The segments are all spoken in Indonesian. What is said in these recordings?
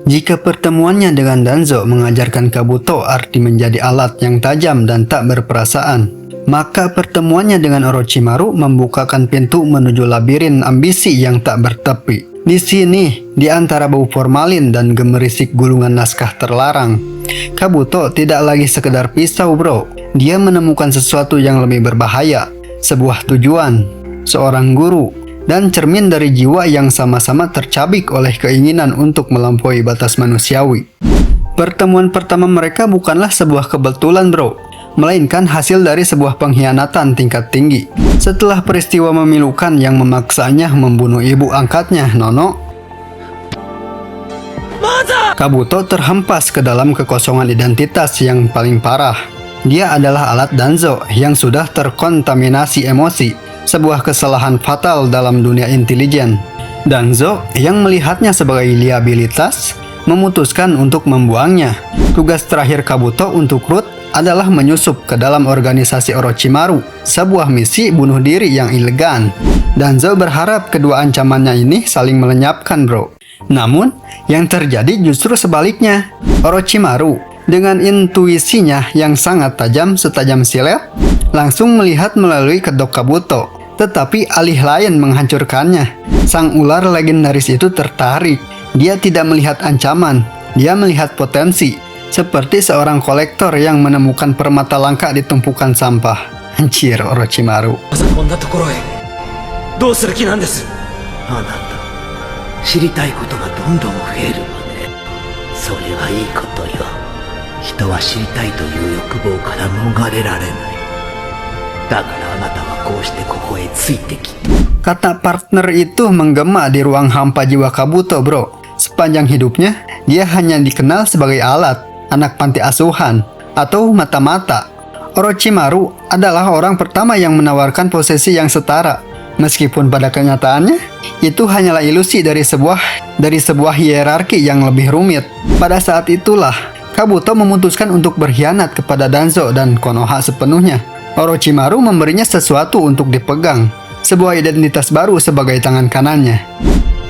Jika pertemuannya dengan Danzo mengajarkan Kabuto arti menjadi alat yang tajam dan tak berperasaan, maka pertemuannya dengan Orochimaru membukakan pintu menuju labirin ambisi yang tak bertepi. Di sini, di antara bau formalin dan gemerisik gulungan naskah terlarang, Kabuto tidak lagi sekedar pisau bro. Dia menemukan sesuatu yang lebih berbahaya, sebuah tujuan, seorang guru, dan cermin dari jiwa yang sama-sama tercabik oleh keinginan untuk melampaui batas manusiawi. Pertemuan pertama mereka bukanlah sebuah kebetulan bro, melainkan hasil dari sebuah pengkhianatan tingkat tinggi. Setelah peristiwa memilukan yang memaksanya membunuh ibu angkatnya, Nono, Kabuto terhempas ke dalam kekosongan identitas yang paling parah. Dia adalah alat Danzo yang sudah terkontaminasi emosi, sebuah kesalahan fatal dalam dunia intelijen. Danzo yang melihatnya sebagai liabilitas memutuskan untuk membuangnya. Tugas terakhir Kabuto untuk Root adalah menyusup ke dalam organisasi Orochimaru, sebuah misi bunuh diri yang elegan. Danzo berharap kedua ancamannya ini saling melenyapkan bro. Namun, yang terjadi justru sebaliknya. Orochimaru dengan intuisinya yang sangat tajam setajam silet, langsung melihat melalui kedok Kabuto. Tetapi alih lain menghancurkannya. Sang ular legendaris itu tertarik. Dia tidak melihat ancaman, dia melihat potensi. Seperti seorang kolektor yang menemukan permata langka di tumpukan sampah. Anjir, Orochimaru. Kata partner itu menggema di ruang hampa jiwa Kabuto bro. Sepanjang hidupnya, dia hanya dikenal sebagai alat, anak panti asuhan, atau mata-mata. Orochimaru adalah orang pertama yang menawarkan posisi yang setara. Meskipun pada kenyataannya, itu hanyalah ilusi dari sebuah hierarki yang lebih rumit. Pada saat itulah, Kabuto memutuskan untuk berkhianat kepada Danzo dan Konoha sepenuhnya. Orochimaru memberinya sesuatu untuk dipegang, sebuah identitas baru sebagai tangan kanannya.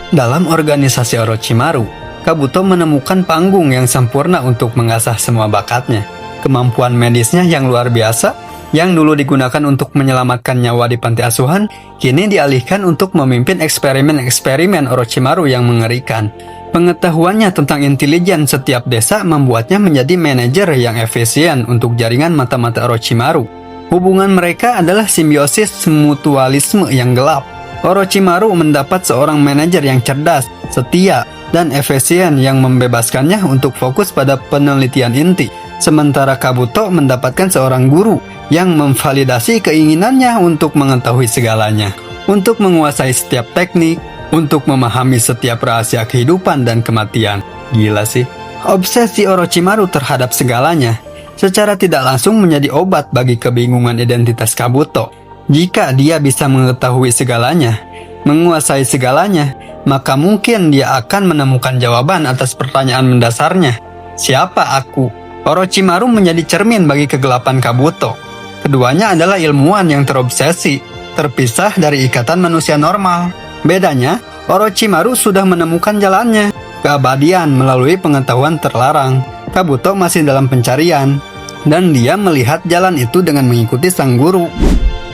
Dalam organisasi Orochimaru, Kabuto menemukan panggung yang sempurna untuk mengasah semua bakatnya. Kemampuan medisnya yang luar biasa, yang dulu digunakan untuk menyelamatkan nyawa di panti asuhan, kini dialihkan untuk memimpin eksperimen-eksperimen Orochimaru yang mengerikan. Pengetahuannya tentang intelijen setiap desa membuatnya menjadi manajer yang efisien untuk jaringan mata-mata Orochimaru. Hubungan mereka adalah simbiosis mutualisme yang gelap. Orochimaru mendapat seorang manajer yang cerdas, setia, dan efisien yang membebaskannya untuk fokus pada penelitian inti. Sementara Kabuto mendapatkan seorang guru yang memvalidasi keinginannya untuk mengetahui segalanya, untuk menguasai setiap teknik, untuk memahami setiap rahasia kehidupan dan kematian. Gila sih. Obsesi Orochimaru terhadap segalanya secara tidak langsung menjadi obat bagi kebingungan identitas Kabuto. Jika dia bisa mengetahui segalanya, menguasai segalanya, maka mungkin dia akan menemukan jawaban atas pertanyaan mendasarnya. Siapa aku? Orochimaru menjadi cermin bagi kegelapan Kabuto. Keduanya adalah ilmuwan yang terobsesi, terpisah dari ikatan manusia normal. Bedanya, Orochimaru sudah menemukan jalannya, keabadian melalui pengetahuan terlarang. Kabuto masih dalam pencarian, dan dia melihat jalan itu dengan mengikuti sang guru.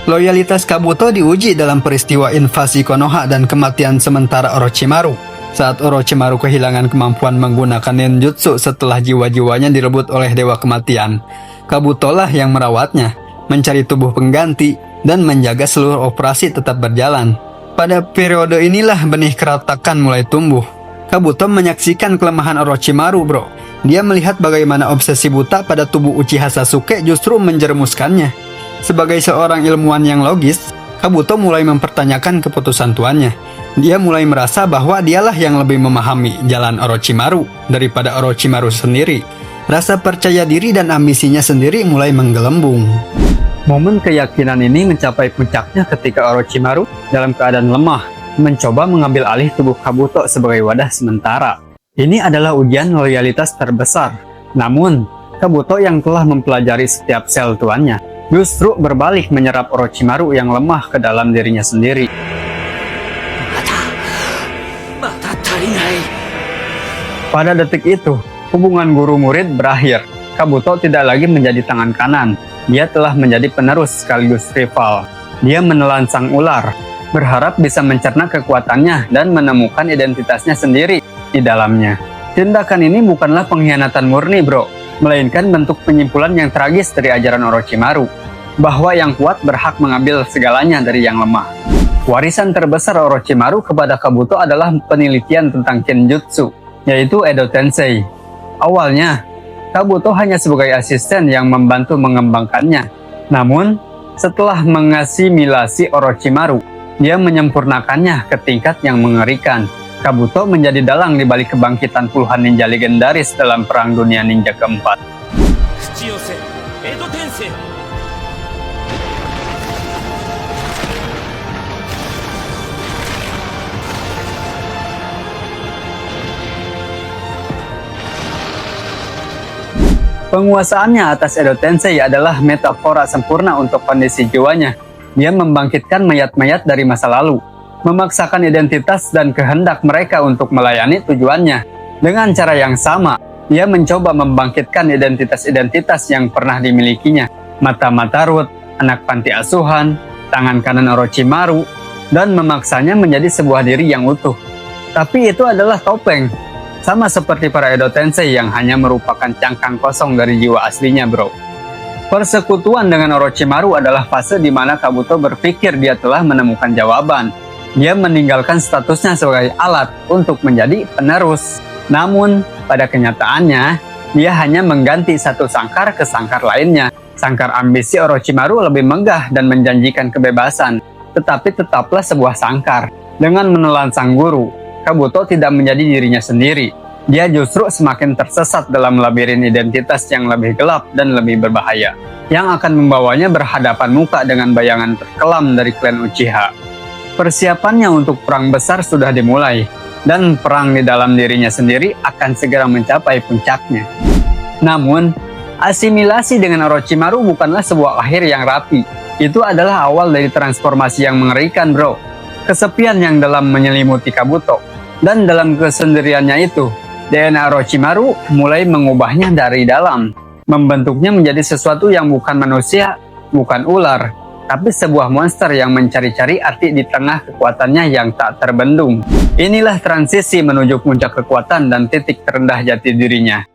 Loyalitas Kabuto diuji dalam peristiwa invasi Konoha dan kematian sementara Orochimaru. Saat Orochimaru kehilangan kemampuan menggunakan ninjutsu setelah jiwa-jiwanya direbut oleh Dewa Kematian, Kabuto lah yang merawatnya, mencari tubuh pengganti, dan menjaga seluruh operasi tetap berjalan. Pada periode inilah benih keratakan mulai tumbuh. Kabuto menyaksikan kelemahan Orochimaru bro. Dia melihat bagaimana obsesi buta pada tubuh Uchiha Sasuke justru menjerumuskannya. Sebagai seorang ilmuwan yang logis, Kabuto mulai mempertanyakan keputusan tuannya. Dia mulai merasa bahwa dialah yang lebih memahami jalan Orochimaru daripada Orochimaru sendiri. Rasa percaya diri dan ambisinya sendiri mulai menggelembung. Momen keyakinan ini mencapai puncaknya ketika Orochimaru dalam keadaan lemah mencoba mengambil alih tubuh Kabuto sebagai wadah sementara. Ini adalah ujian loyalitas terbesar. Namun, Kabuto yang telah mempelajari setiap sel tuannya justru berbalik menyerap Orochimaru yang lemah ke dalam dirinya sendiri. Pada detik itu, hubungan guru-murid berakhir. Kabuto tidak lagi menjadi tangan kanan. Dia telah menjadi penerus sekaligus rival. Dia menelan sang ular, berharap bisa mencerna kekuatannya dan menemukan identitasnya sendiri di dalamnya. Tindakan ini bukanlah pengkhianatan murni, bro, melainkan bentuk penyimpulan yang tragis dari ajaran Orochimaru, bahwa yang kuat berhak mengambil segalanya dari yang lemah. Warisan terbesar Orochimaru kepada Kabuto adalah penelitian tentang Kenjutsu, yaitu Edo Tensei. Awalnya, Kabuto hanya sebagai asisten yang membantu mengembangkannya. Namun, setelah mengasimilasi Orochimaru, dia menyempurnakannya ke tingkat yang mengerikan. Kabuto menjadi dalang di balik kebangkitan puluhan ninja legendaris dalam Perang Dunia Ninja keempat. Penguasaannya atas Edo Tensei adalah metafora sempurna untuk kondisi jiwanya. Dia membangkitkan mayat-mayat dari masa lalu, memaksakan identitas dan kehendak mereka untuk melayani tujuannya. Dengan cara yang sama, dia mencoba membangkitkan identitas-identitas yang pernah dimilikinya. Mata-mata Root, anak panti asuhan, tangan kanan Orochimaru, dan memaksanya menjadi sebuah diri yang utuh. Tapi itu adalah topeng. Sama seperti para Edo Tensei yang hanya merupakan cangkang kosong dari jiwa aslinya, bro. Persekutuan dengan Orochimaru adalah fase di mana Kabuto berpikir dia telah menemukan jawaban. Dia meninggalkan statusnya sebagai alat untuk menjadi penerus. Namun, pada kenyataannya, dia hanya mengganti satu sangkar ke sangkar lainnya. Sangkar ambisi Orochimaru lebih megah dan menjanjikan kebebasan, tetapi tetaplah sebuah sangkar. Dengan menelan sang guru, Kabuto tidak menjadi dirinya sendiri. Dia justru semakin tersesat dalam labirin identitas yang lebih gelap dan lebih berbahaya, yang akan membawanya berhadapan muka dengan bayangan terkelam dari klan Uchiha. Persiapannya untuk perang besar sudah dimulai, dan perang di dalam dirinya sendiri akan segera mencapai puncaknya. Namun, asimilasi dengan Orochimaru bukanlah sebuah akhir yang rapi. Itu adalah awal dari transformasi yang mengerikan, bro. Kesepian yang dalam menyelimuti Kabuto. Dan dalam kesendiriannya itu, DNA Orochimaru mulai mengubahnya dari dalam, membentuknya menjadi sesuatu yang bukan manusia, bukan ular, tapi sebuah monster yang mencari-cari arti di tengah kekuatannya yang tak terbendung. Inilah transisi menuju puncak kekuatan dan titik terendah jati dirinya.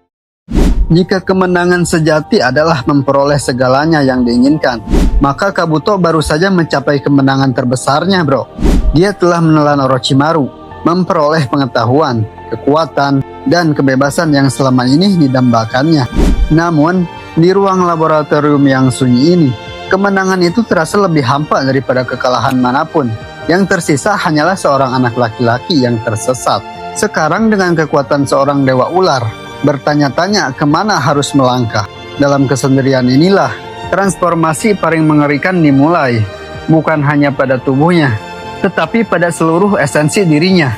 Jika kemenangan sejati adalah memperoleh segalanya yang diinginkan, maka Kabuto baru saja mencapai kemenangan terbesarnya, bro. Dia telah menelan Orochimaru, memperoleh pengetahuan, kekuatan, dan kebebasan yang selama ini didambakannya. Namun, di ruang laboratorium yang sunyi ini, kemenangan itu terasa lebih hampa daripada kekalahan manapun. Yang tersisa hanyalah seorang anak laki-laki yang tersesat. Sekarang dengan kekuatan seorang dewa ular, bertanya-tanya kemana harus melangkah. Dalam kesendirian inilah, transformasi paling mengerikan dimulai. Bukan hanya pada tubuhnya, tetapi pada seluruh esensi dirinya.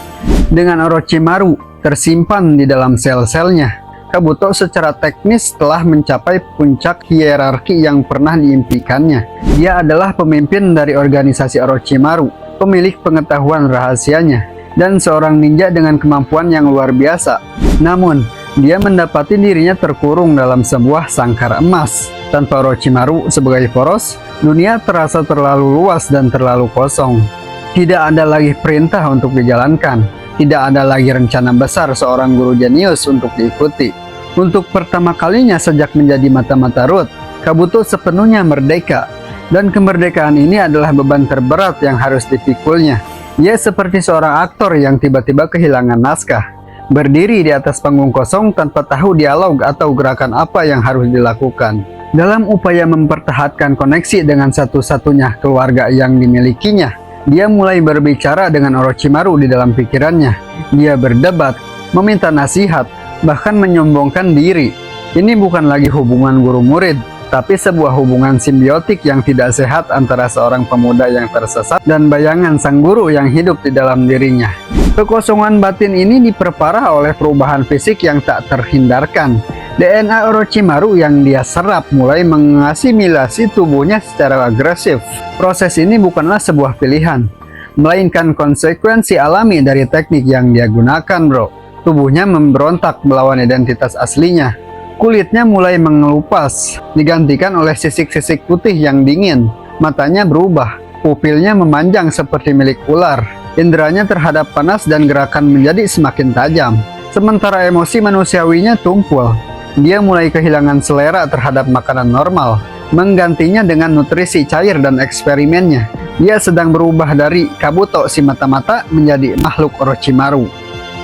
Dengan Orochimaru tersimpan di dalam sel-selnya, Kabuto secara teknis telah mencapai puncak hierarki yang pernah diimpikannya. Dia adalah pemimpin dari organisasi Orochimaru, pemilik pengetahuan rahasianya, dan seorang ninja dengan kemampuan yang luar biasa. Namun, dia mendapati dirinya terkurung dalam sebuah sangkar emas. Tanpa Orochimaru sebagai poros, dunia terasa terlalu luas dan terlalu kosong. Tidak ada lagi perintah untuk dijalankan. Tidak ada lagi rencana besar seorang guru jenius untuk diikuti. Untuk pertama kalinya sejak menjadi mata-mata Root, Kabuto sepenuhnya merdeka. Dan kemerdekaan ini adalah beban terberat yang harus dipikulnya. Dia seperti seorang aktor yang tiba-tiba kehilangan naskah. Berdiri di atas panggung kosong tanpa tahu dialog atau gerakan apa yang harus dilakukan. Dalam upaya mempertahankan koneksi dengan satu-satunya keluarga yang dimilikinya, dia mulai berbicara dengan Orochimaru di dalam pikirannya. Dia berdebat, meminta nasihat, bahkan menyombongkan diri. Ini bukan lagi hubungan guru-murid, tapi sebuah hubungan simbiotik yang tidak sehat antara seorang pemuda yang tersesat dan bayangan sang guru yang hidup di dalam dirinya. Kekosongan batin ini diperparah oleh perubahan fisik yang tak terhindarkan. DNA Orochimaru yang dia serap mulai mengasimilasi tubuhnya secara agresif. Proses ini bukanlah sebuah pilihan, melainkan konsekuensi alami dari teknik yang dia gunakan, bro. Tubuhnya memberontak melawan identitas aslinya. Kulitnya mulai mengelupas, digantikan oleh sisik-sisik putih yang dingin. Matanya berubah, pupilnya memanjang seperti milik ular. Inderanya terhadap panas dan gerakan menjadi semakin tajam. Sementara emosi manusiawinya tumpul. Dia mulai kehilangan selera terhadap makanan normal, menggantinya dengan nutrisi cair dan eksperimennya. Dia sedang berubah dari Kabuto si mata-mata menjadi makhluk Orochimaru.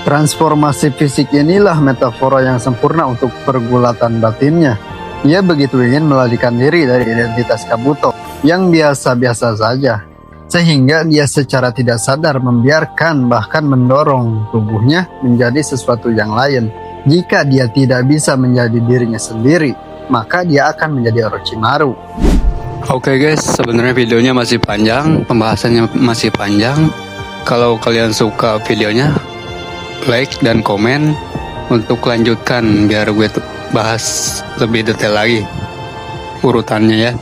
Transformasi fisik inilah metafora yang sempurna untuk pergulatan batinnya. Ia begitu ingin melarikan diri dari identitas Kabuto yang biasa-biasa saja, sehingga dia secara tidak sadar membiarkan bahkan mendorong tubuhnya menjadi sesuatu yang lain. Jika dia tidak bisa menjadi dirinya sendiri, maka dia akan menjadi Orochimaru. Oke guys, sebenarnya videonya masih panjang, pembahasannya masih panjang. Kalau kalian suka videonya, like dan komen untuk lanjutkan biar gue bahas lebih detail lagi urutannya ya.